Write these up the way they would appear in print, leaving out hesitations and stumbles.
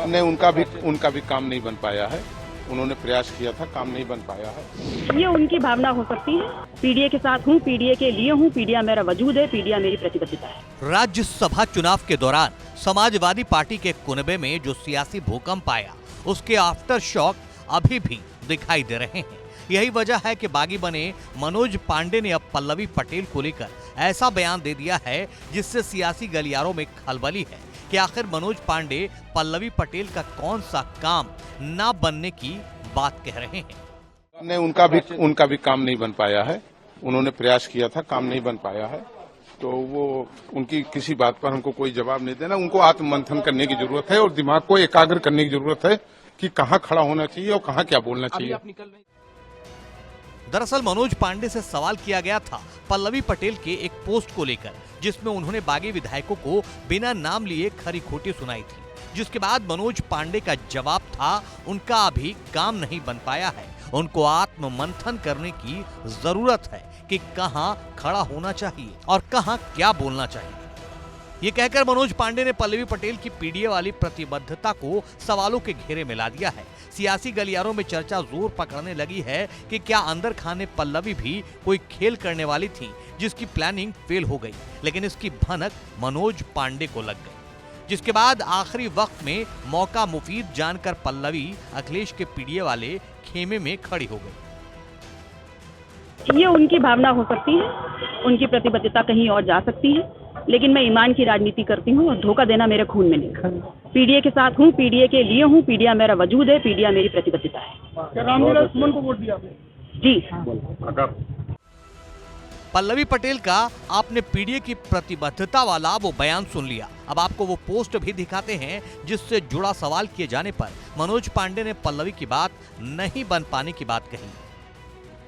नहीं, उनका भी काम नहीं बन पाया है। उन्होंने प्रयास किया था, काम नहीं बन पाया है। ये उनकी भावना हो सकती है। पीडीए के साथ हूँ, पीडीए के लिए हूँ, पीडीए मेरा वजूद है, पीडीए मेरी प्रतिबद्धता है। राज्यसभा चुनाव के दौरान समाजवादी पार्टी के कुनबे में जो सियासी भूकंप आया, उसके आफ्टर शॉक अभी भी दिखाई दे रहे हैं। यही वजह है कि बागी बने मनोज पांडे ने अब पल्लवी पटेल को लेकर ऐसा बयान दे दिया है जिससे सियासी गलियारों में खलबली है कि आखिर मनोज पांडे पल्लवी पटेल का कौन सा काम ना बनने की बात कह रहे हैं। नहीं, उनका भी काम नहीं बन पाया है। उन्होंने प्रयास किया था, काम नहीं बन पाया है। तो वो उनकी किसी बात पर हमको कोई जवाब नहीं देना। उनको आत्ममंथन करने की जरूरत है और दिमाग को एकाग्र करने की जरूरत है कि कहाँ खड़ा होना चाहिए और कहाँ क्या बोलना चाहिए। दरअसल मनोज पांडे से सवाल किया गया था पल्लवी पटेल के एक पोस्ट को लेकर, जिसमें उन्होंने बागी विधायकों को बिना नाम लिए खरी खोटी सुनाई थी, जिसके बाद मनोज पांडे का जवाब था उनका अभी काम नहीं बन पाया है, उनको आत्म मंथन करने की जरूरत है कि कहां खड़ा होना चाहिए और कहां क्या बोलना चाहिए। ये कहकर मनोज पांडे ने पल्लवी पटेल की पीडीए वाली प्रतिबद्धता को सवालों के घेरे में ला दिया है। सियासी गलियारों में चर्चा जोर पकड़ने लगी है कि क्या अंदर खाने पल्लवी भी कोई खेल करने वाली थी जिसकी प्लानिंग फेल हो गई, लेकिन इसकी भनक मनोज पांडे को लग गई, जिसके बाद आखिरी वक्त में मौका मुफीद जानकर पल्लवी अखिलेश के पीडीए वाले खेमे में खड़ी हो गई। ये उनकी भावना हो सकती है, उनकी प्रतिबद्धता कहीं और जा सकती है, लेकिन मैं ईमान की राजनीति करती हूँ और धोखा देना मेरे खून में नहीं। पीडीए के साथ हूँ, पीडीए के लिए हूँ, पीडीए मेरा वजूद है, पीडीए मेरी प्रतिबद्धता है। क्या रामविलास सुमन को वोट दिया आपने? जी। पल्लवी पटेल का आपने पीडीए की प्रतिबद्धता वाला वो बयान सुन लिया। अब आपको वो पोस्ट भी दिखाते हैं जिससे जुड़ा सवाल किए जाने पर मनोज पांडे ने पल्लवी की बात नहीं बन पाने की बात कही।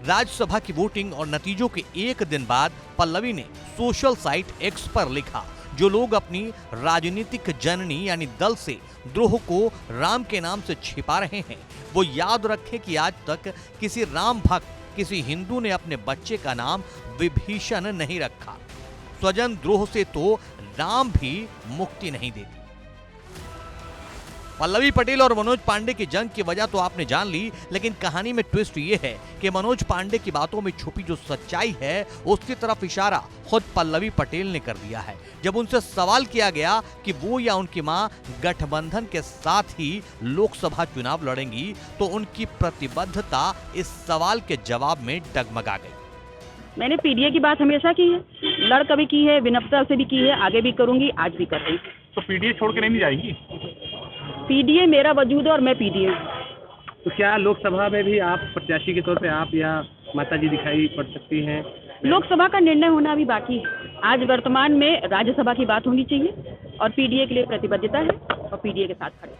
राज्यसभा की वोटिंग और नतीजों के एक दिन बाद पल्लवी ने सोशल साइट एक्स पर लिखा, जो लोग अपनी राजनीतिक जननी यानी दल से द्रोह को राम के नाम से छिपा रहे हैं, वो याद रखें कि आज तक किसी राम भक्त, किसी हिंदू ने अपने बच्चे का नाम विभीषण नहीं रखा। स्वजन द्रोह से तो राम भी मुक्ति नहीं देती। पल्लवी पटेल और मनोज पांडे की जंग की वजह तो आपने जान ली, लेकिन कहानी में ट्विस्ट ये है कि मनोज पांडे की बातों में छुपी जो सच्चाई है उसकी तरफ इशारा खुद पल्लवी पटेल ने कर दिया है। जब उनसे सवाल किया गया कि वो या उनकी मां गठबंधन के साथ ही लोकसभा चुनाव लड़ेंगी, तो उनकी प्रतिबद्धता इस सवाल के जवाब में डगमगा गई। मैंने पीडीए की बात हमेशा की है, लड़ कभी की है, विनम्रता से भी की है, आगे भी करूंगी, आज भी कर रही हूँ। तो पीडीए छोड़ के नहीं जाएगी? पीडीए मेरा वजूद है और मैं पीडीए। तो क्या लोकसभा में भी आप प्रत्याशी के तौर पे आप या माताजी दिखाई पड़ सकती हैं? लोकसभा का निर्णय होना अभी बाकी है। आज वर्तमान में राज्यसभा की बात होनी चाहिए और पीडीए के लिए प्रतिबद्धता है और पीडीए के साथ खड़े।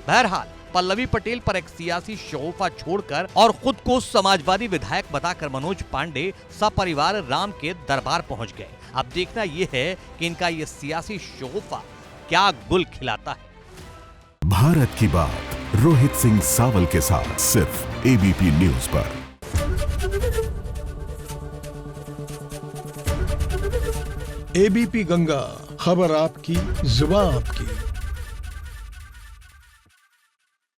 बहरहाल पल्लवी पटेल पर एक सियासी शगुफा छोड़कर और खुद को समाजवादी विधायक बताकर मनोज पांडे सपरिवार राम के दरबार पहुंच गए। अब देखना यह है कि इनका ये सियासी शगुफा क्या गुल खिलाता है। भारत की बात रोहित सिंह सावल के साथ सिर्फ एबीपी न्यूज पर। एबीपी गंगा, खबर आपकी, जुबान आपकी।